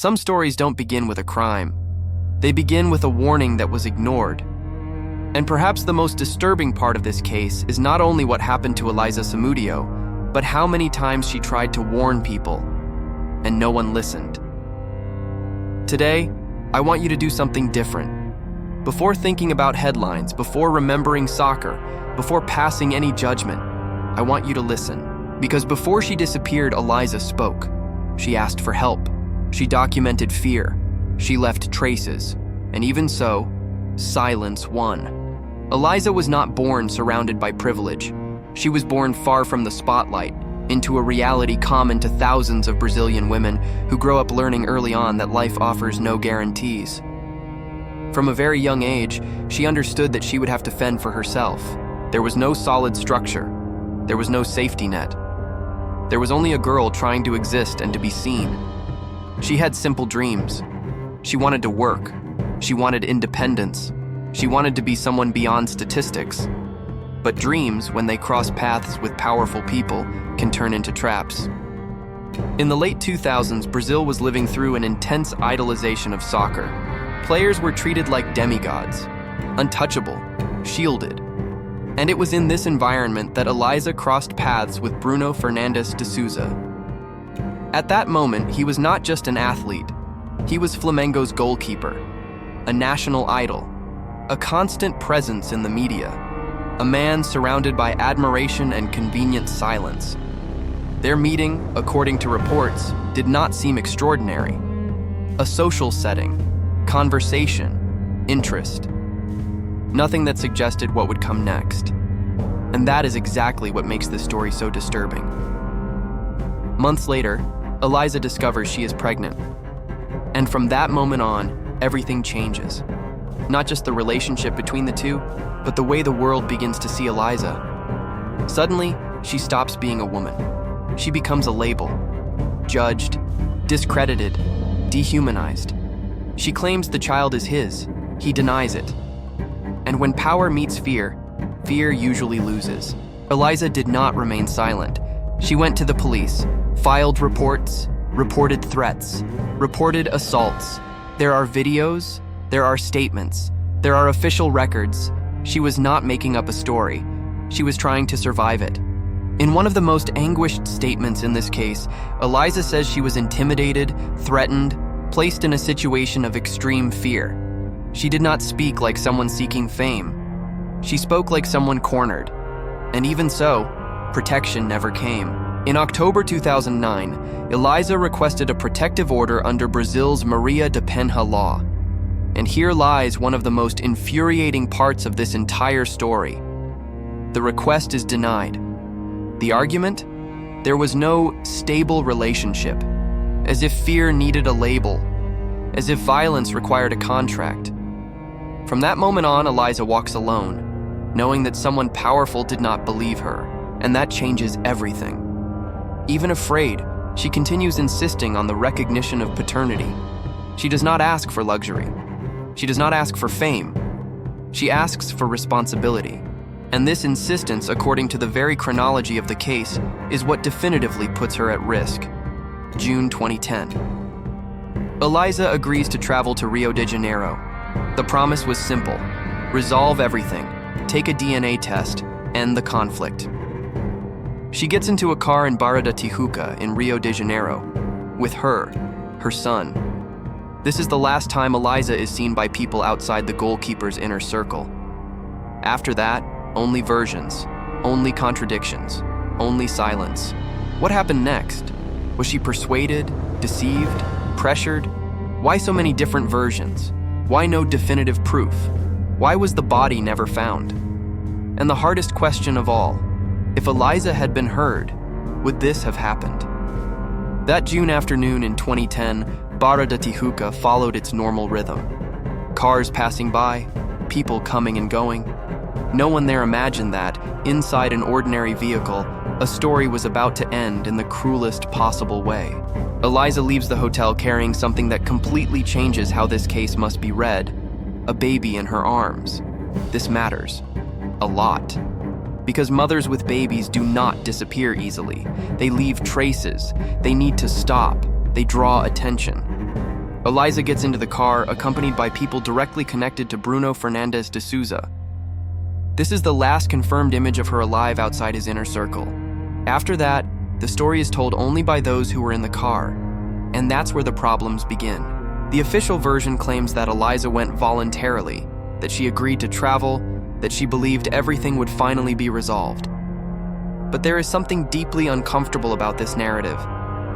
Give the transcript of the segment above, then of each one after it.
Some stories don't begin with a crime. They begin with a warning that was ignored. And perhaps the most disturbing part of this case is not only what happened to Eliza Samudio, but how many times she tried to warn people, and no one listened. Today, I want you to do something different. Before thinking about headlines, before remembering soccer, before passing any judgment, I want you to listen. Because before she disappeared, Eliza spoke. She asked for help. She documented fear. She left traces. And even so, silence won. Eliza was not born surrounded by privilege. She was born far from the spotlight, into a reality common to thousands of Brazilian women who grow up learning early on that life offers no guarantees. From a very young age, she understood that she would have to fend for herself. There was no solid structure. There was no safety net. There was only a girl trying to exist and to be seen. She had simple dreams. She wanted to work. She wanted independence. She wanted to be someone beyond statistics. But dreams, when they cross paths with powerful people, can turn into traps. In the late 2000s, Brazil was living through an intense idolization of soccer. Players were treated like demigods, untouchable, shielded. And it was in this environment that Eliza crossed paths with Bruno Fernandes de Souza. At that moment, he was not just an athlete. He was Flamengo's goalkeeper, a national idol, a constant presence in the media, a man surrounded by admiration and convenient silence. Their meeting, according to reports, did not seem extraordinary. A social setting, conversation, interest. Nothing that suggested what would come next. And that is exactly what makes this story so disturbing. Months later, Eliza discovers she is pregnant. And from that moment on, everything changes. Not just the relationship between the two, but the way the world begins to see Eliza. Suddenly, she stops being a woman. She becomes a label. Judged, discredited, dehumanized. She claims the child is his. He denies it. And when power meets fear, fear usually loses. Eliza did not remain silent. She went to the police, filed reports, reported threats, reported assaults. There are videos, there are statements, there are official records. She was not making up a story. She was trying to survive it. In one of the most anguished statements in this case, Eliza says she was intimidated, threatened, placed in a situation of extreme fear. She did not speak like someone seeking fame. She spoke like someone cornered. And even so, protection never came. In October 2009, Eliza requested a protective order under Brazil's Maria da Penha law. And here lies one of the most infuriating parts of this entire story. The request is denied. The argument? There was no stable relationship, as if fear needed a label, as if violence required a contract. From that moment on, Eliza walks alone, knowing that someone powerful did not believe her, and that changes everything. Even afraid, she continues insisting on the recognition of paternity. She does not ask for luxury. She does not ask for fame. She asks for responsibility. And this insistence, according to the very chronology of the case, is what definitively puts her at risk. June 2010. Eliza agrees to travel to Rio de Janeiro. The promise was simple: resolve everything, take a DNA test, end the conflict. She gets into a car in Barra da Tijuca in Rio de Janeiro, with her son. This is the last time Eliza is seen by people outside the goalkeeper's inner circle. After that, only versions, only contradictions, only silence. What happened next? Was she persuaded, deceived, pressured? Why so many different versions? Why no definitive proof? Why was the body never found? And the hardest question of all, if Eliza had been heard, would this have happened? That June afternoon in 2010, Barra da Tijuca followed its normal rhythm. Cars passing by, people coming and going. No one there imagined that, inside an ordinary vehicle, a story was about to end in the cruelest possible way. Eliza leaves the hotel carrying something that completely changes how this case must be read: a baby in her arms. This matters. A lot. Because mothers with babies do not disappear easily. They leave traces. They need to stop. They draw attention. Eliza gets into the car, accompanied by people directly connected to Bruno Fernandes de Souza. This is the last confirmed image of her alive outside his inner circle. After that, the story is told only by those who were in the car, and that's where the problems begin. The official version claims that Eliza went voluntarily, that she agreed to travel, that she believed everything would finally be resolved. But there is something deeply uncomfortable about this narrative.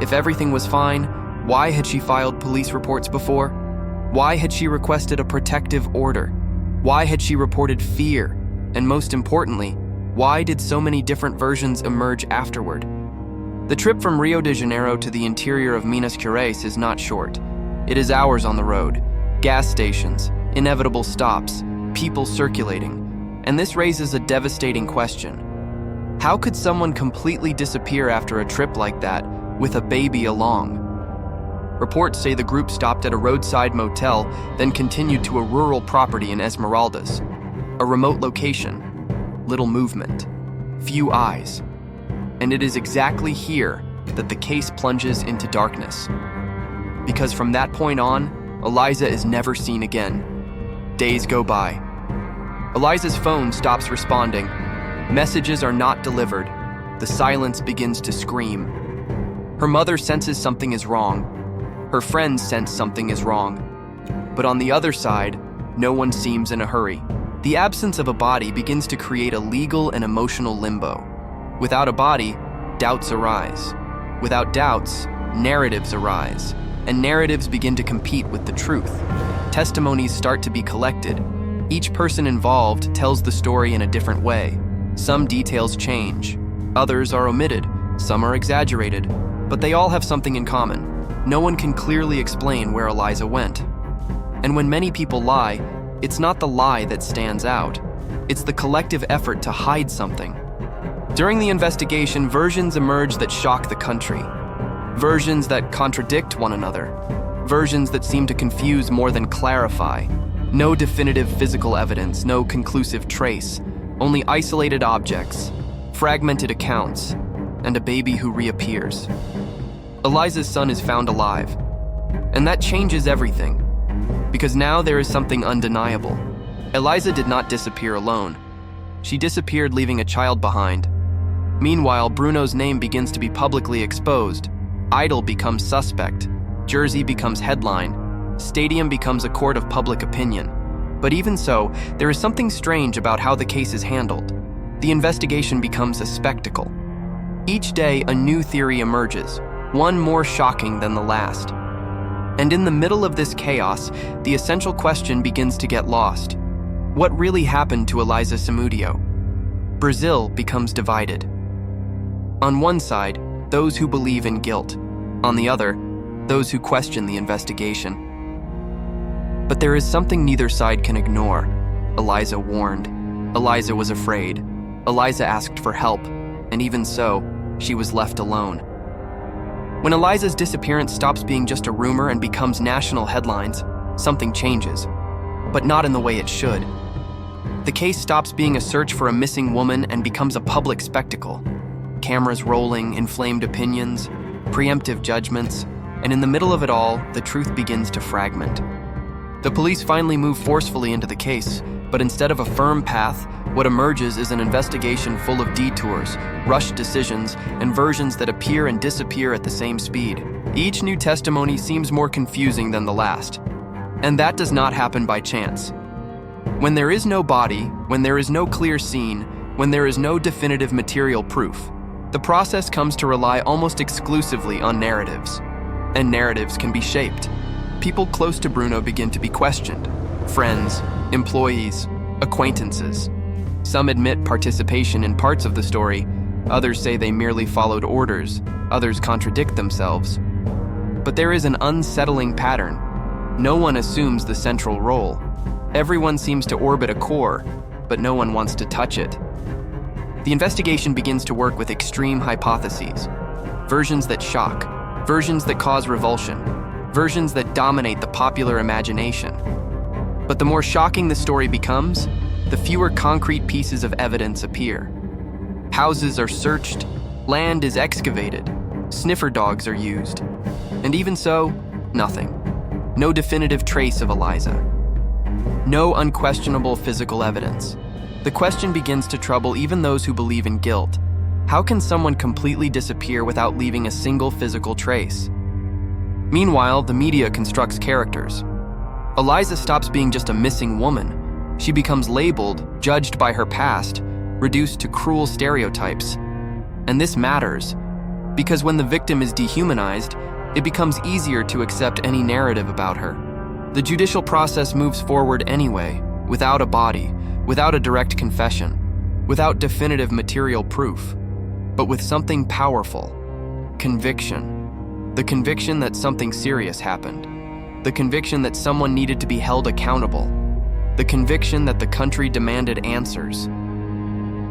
If everything was fine, why had she filed police reports before? Why had she requested a protective order? Why had she reported fear? And most importantly, why did so many different versions emerge afterward? The trip from Rio de Janeiro to the interior of Minas Gerais is not short. It is hours on the road, gas stations, inevitable stops, people circulating, and this raises a devastating question. How could someone completely disappear after a trip like that, with a baby along? Reports say the group stopped at a roadside motel, then continued to a rural property in Esmeraldas. A remote location, little movement, few eyes. And it is exactly here that the case plunges into darkness. Because from that point on, Eliza is never seen again. Days go by. Eliza's phone stops responding. Messages are not delivered. The silence begins to scream. Her mother senses something is wrong. Her friends sense something is wrong. But on the other side, no one seems in a hurry. The absence of a body begins to create a legal and emotional limbo. Without a body, doubts arise. Without doubts, narratives arise. And narratives begin to compete with the truth. Testimonies start to be collected. Each person involved tells the story in a different way. Some details change. Others are omitted. Some are exaggerated. But they all have something in common. No one can clearly explain where Eliza went. And when many people lie, it's not the lie that stands out. It's the collective effort to hide something. During the investigation, versions emerge that shock the country. Versions that contradict one another. Versions that seem to confuse more than clarify. No definitive physical evidence, no conclusive trace. Only isolated objects, fragmented accounts, and a baby who reappears. Eliza's son is found alive. And that changes everything. Because now there is something undeniable. Eliza did not disappear alone. She disappeared leaving a child behind. Meanwhile, Bruno's name begins to be publicly exposed. Idol becomes suspect. Jersey becomes headline. Stadium becomes a court of public opinion. But even so, there is something strange about how the case is handled. The investigation becomes a spectacle. Each day, a new theory emerges, one more shocking than the last. And in the middle of this chaos, the essential question begins to get lost. What really happened to Eliza Samudio? Brazil becomes divided. On one side, those who believe in guilt. On the other, those who question the investigation. But there is something neither side can ignore. Eliza warned. Eliza was afraid. Eliza asked for help, and even so, she was left alone. When Eliza's disappearance stops being just a rumor and becomes national headlines, something changes, but not in the way it should. The case stops being a search for a missing woman and becomes a public spectacle. Cameras rolling, inflamed opinions, preemptive judgments, and in the middle of it all, the truth begins to fragment. The police finally move forcefully into the case, but instead of a firm path, what emerges is an investigation full of detours, rushed decisions, and versions that appear and disappear at the same speed. Each new testimony seems more confusing than the last. And that does not happen by chance. When there is no body, when there is no clear scene, when there is no definitive material proof, the process comes to rely almost exclusively on narratives. And narratives can be shaped. People close to Bruno begin to be questioned. Friends, employees, acquaintances. Some admit participation in parts of the story, others say they merely followed orders, others contradict themselves. But there is an unsettling pattern. No one assumes the central role. Everyone seems to orbit a core, but no one wants to touch it. The investigation begins to work with extreme hypotheses. Versions that shock, versions that cause revulsion, versions that dominate the popular imagination. But the more shocking the story becomes, the fewer concrete pieces of evidence appear. Houses are searched, land is excavated, sniffer dogs are used, and even so, nothing. No definitive trace of Eliza. No unquestionable physical evidence. The question begins to trouble even those who believe in guilt. How can someone completely disappear without leaving a single physical trace? Meanwhile, the media constructs characters. Eliza stops being just a missing woman. She becomes labeled, judged by her past, reduced to cruel stereotypes. And this matters, because when the victim is dehumanized, it becomes easier to accept any narrative about her. The judicial process moves forward anyway, without a body, without a direct confession, without definitive material proof, but with something powerful: conviction. The conviction that something serious happened. The conviction that someone needed to be held accountable. The conviction that the country demanded answers.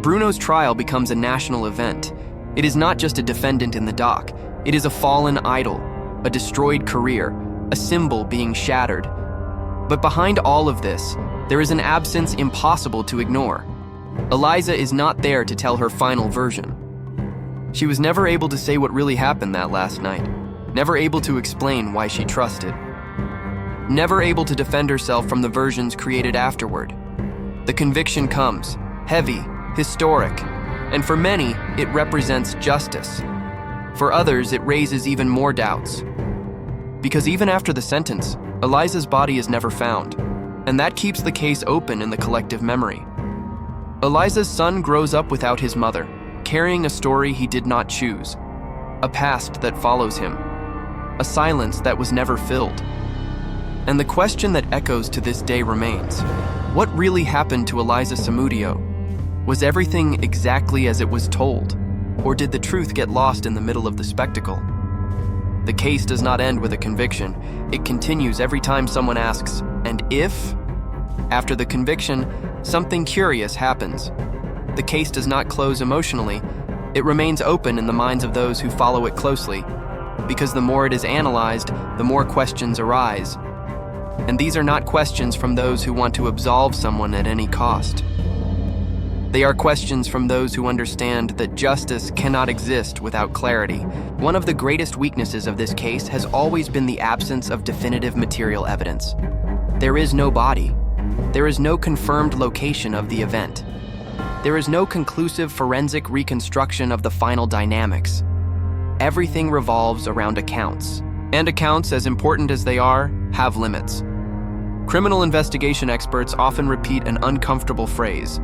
Bruno's trial becomes a national event. It is not just a defendant in the dock. It is a fallen idol, a destroyed career, a symbol being shattered. But behind all of this, there is an absence impossible to ignore. Eliza is not there to tell her final version. She was never able to say what really happened that last night, never able to explain why she trusted, never able to defend herself from the versions created afterward. The conviction comes, heavy, historic, and for many, it represents justice. For others, it raises even more doubts. Because even after the sentence, Eliza's body is never found, and that keeps the case open in the collective memory. Eliza's son grows up without his mother, carrying a story he did not choose, a past that follows him, a silence that was never filled. And the question that echoes to this day remains: what really happened to Eliza Samudio? Was everything exactly as it was told, or did the truth get lost in the middle of the spectacle? The case does not end with a conviction. It continues every time someone asks, "And if?" After the conviction, something curious happens. The case does not close emotionally. It remains open in the minds of those who follow it closely, because the more it is analyzed, the more questions arise. And these are not questions from those who want to absolve someone at any cost. They are questions from those who understand that justice cannot exist without clarity. One of the greatest weaknesses of this case has always been the absence of definitive material evidence. There is no body. There is no confirmed location of the event. There is no conclusive forensic reconstruction of the final dynamics. Everything revolves around accounts. And accounts, as important as they are, have limits. Criminal investigation experts often repeat an uncomfortable phrase: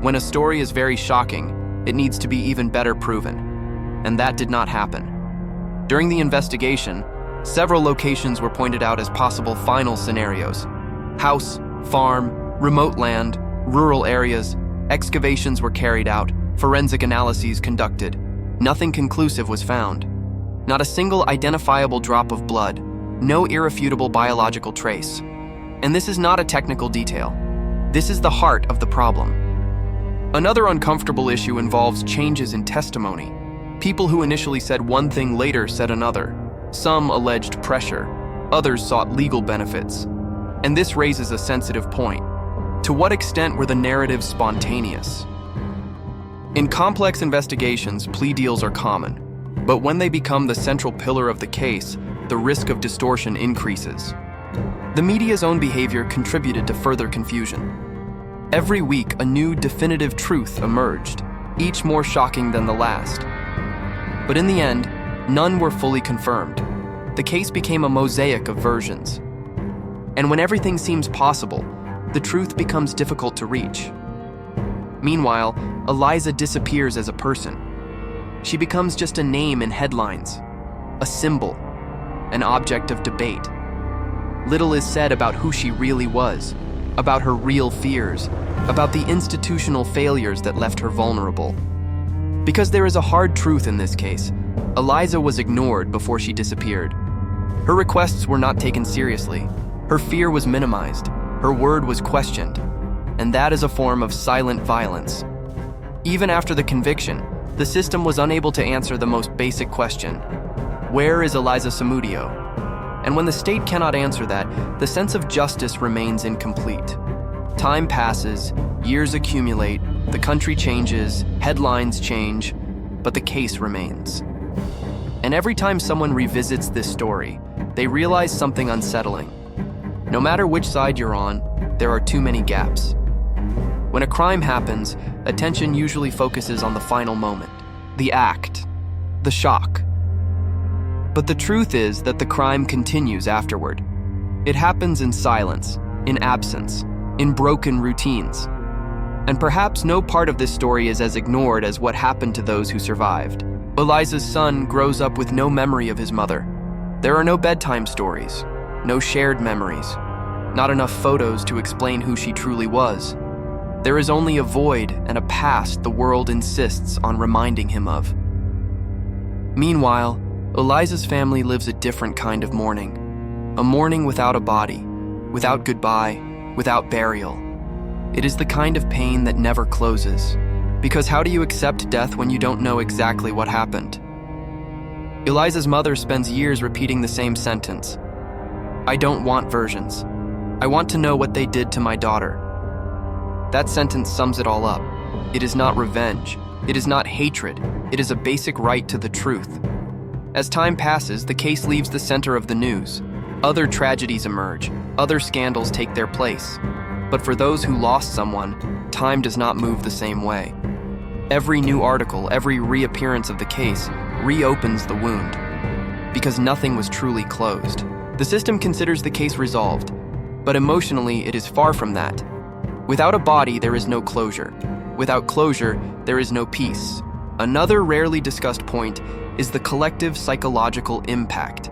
when a story is very shocking, it needs to be even better proven. And that did not happen. During the investigation, several locations were pointed out as possible final scenarios: house, farm, remote land, rural areas. Excavations were carried out, forensic analyses conducted. Nothing conclusive was found. Not a single identifiable drop of blood, no irrefutable biological trace. And this is not a technical detail. This is the heart of the problem. Another uncomfortable issue involves changes in testimony. People who initially said one thing later said another. Some alleged pressure, others sought legal benefits. And this raises a sensitive point. To what extent were the narratives spontaneous? In complex investigations, plea deals are common, but when they become the central pillar of the case, the risk of distortion increases. The media's own behavior contributed to further confusion. Every week, a new definitive truth emerged, each more shocking than the last. But in the end, none were fully confirmed. The case became a mosaic of versions. And when everything seems possible, the truth becomes difficult to reach. Meanwhile, Eliza disappears as a person. She becomes just a name in headlines, a symbol, an object of debate. Little is said about who she really was, about her real fears, about the institutional failures that left her vulnerable. Because there is a hard truth in this case: Eliza was ignored before she disappeared. Her requests were not taken seriously. Her fear was minimized. Her word was questioned. And that is a form of silent violence. Even after the conviction, the system was unable to answer the most basic question: where is Eliza Samudio? And when the state cannot answer that, the sense of justice remains incomplete. Time passes, years accumulate, the country changes, headlines change, but the case remains. And every time someone revisits this story, they realize something unsettling. No matter which side you're on, there are too many gaps. When a crime happens, attention usually focuses on the final moment, the act, the shock. But the truth is that the crime continues afterward. It happens in silence, in absence, in broken routines. And perhaps no part of this story is as ignored as what happened to those who survived. Eliza's son grows up with no memory of his mother. There are no bedtime stories, no shared memories, not enough photos to explain who she truly was. There is only a void and a past the world insists on reminding him of. Meanwhile, Eliza's family lives a different kind of mourning. A mourning without a body, without goodbye, without burial. It is the kind of pain that never closes. Because how do you accept death when you don't know exactly what happened? Eliza's mother spends years repeating the same sentence. I don't want versions. I want to know what they did to my daughter. That sentence sums it all up. It is not revenge. It is not hatred. It is a basic right to the truth. As time passes, the case leaves the center of the news. Other tragedies emerge. Other scandals take their place. But for those who lost someone, time does not move the same way. Every new article, every reappearance of the case, reopens the wound. Because nothing was truly closed. The system considers the case resolved, but emotionally it is far from that. Without a body, there is no closure. Without closure, there is no peace. Another rarely discussed point is the collective psychological impact.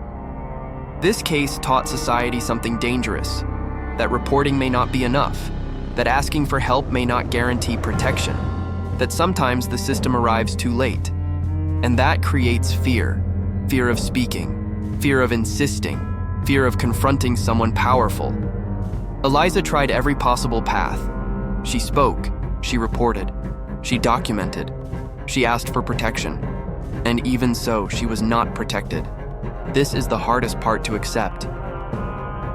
This case taught society something dangerous, that reporting may not be enough, that asking for help may not guarantee protection, that sometimes the system arrives too late. And that creates fear. Fear of speaking, fear of insisting, fear of confronting someone powerful. Eliza tried every possible path. She spoke, she reported, she documented, she asked for protection. And even so, she was not protected. This is the hardest part to accept.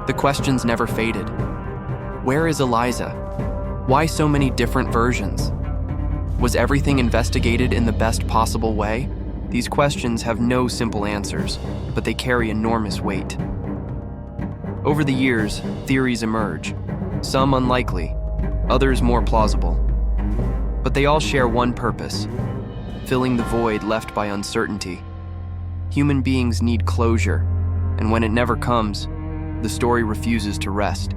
The questions never faded. Where is Eliza? Why so many different versions? Was everything investigated in the best possible way? These questions have no simple answers, but they carry enormous weight. Over the years, theories emerge, some unlikely, others more plausible. But they all share one purpose: filling the void left by uncertainty. Human beings need closure, and when it never comes, the story refuses to rest.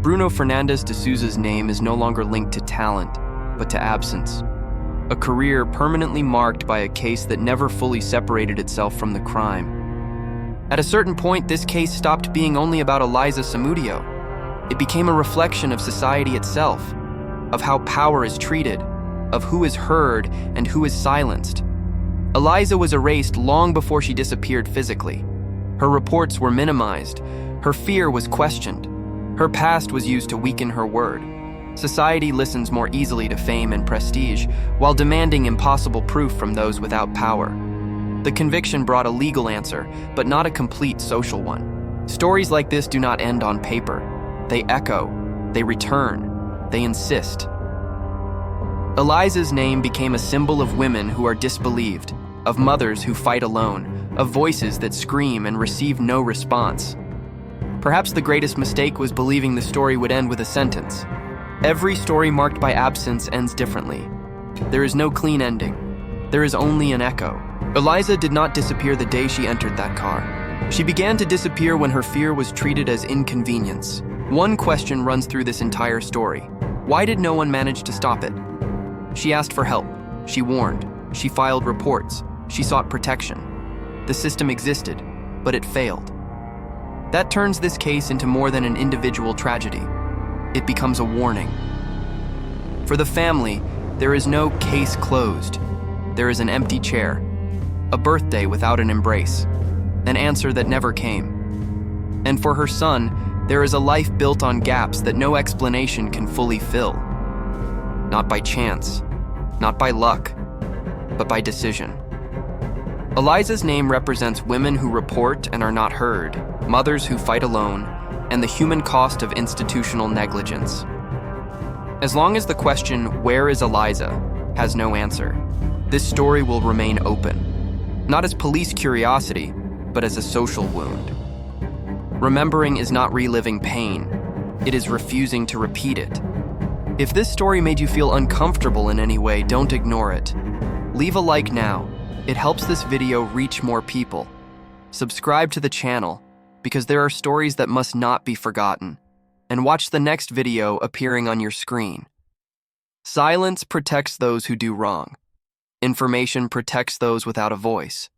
Bruno Fernandes de Souza's name is no longer linked to talent, but to absence. A career permanently marked by a case that never fully separated itself from the crime. At a certain point, this case stopped being only about Eliza Samudio. It became a reflection of society itself, of how power is treated, of who is heard and who is silenced. Eliza was erased long before she disappeared physically. Her reports were minimized. Her fear was questioned. Her past was used to weaken her word. Society listens more easily to fame and prestige, while demanding impossible proof from those without power. The conviction brought a legal answer, but not a complete social one. Stories like this do not end on paper. They echo, they return, they insist. Eliza's name became a symbol of women who are disbelieved, of mothers who fight alone, of voices that scream and receive no response. Perhaps the greatest mistake was believing the story would end with a sentence. Every story marked by absence ends differently. There is no clean ending. There is only an echo. Eliza did not disappear the day she entered that car. She began to disappear when her fear was treated as inconvenience. One question runs through this entire story. Why did no one manage to stop it? She asked for help. She warned. She filed reports. She sought protection. The system existed, but it failed. That turns this case into more than an individual tragedy. It becomes a warning. For the family, there is no case closed. There is an empty chair, a birthday without an embrace, an answer that never came. And for her son, there is a life built on gaps that no explanation can fully fill. Not by chance, not by luck, but by decision. Eliza's name represents women who report and are not heard, mothers who fight alone, and the human cost of institutional negligence. As long as the question, "Where is Eliza?" has no answer, this story will remain open, not as police curiosity, but as a social wound. Remembering is not reliving pain. It is refusing to repeat it. If this story made you feel uncomfortable in any way, don't ignore it. Leave a like now. It helps this video reach more people. Subscribe to the channel, because there are stories that must not be forgotten. And watch the next video appearing on your screen. Silence protects those who do wrong. Information protects those without a voice.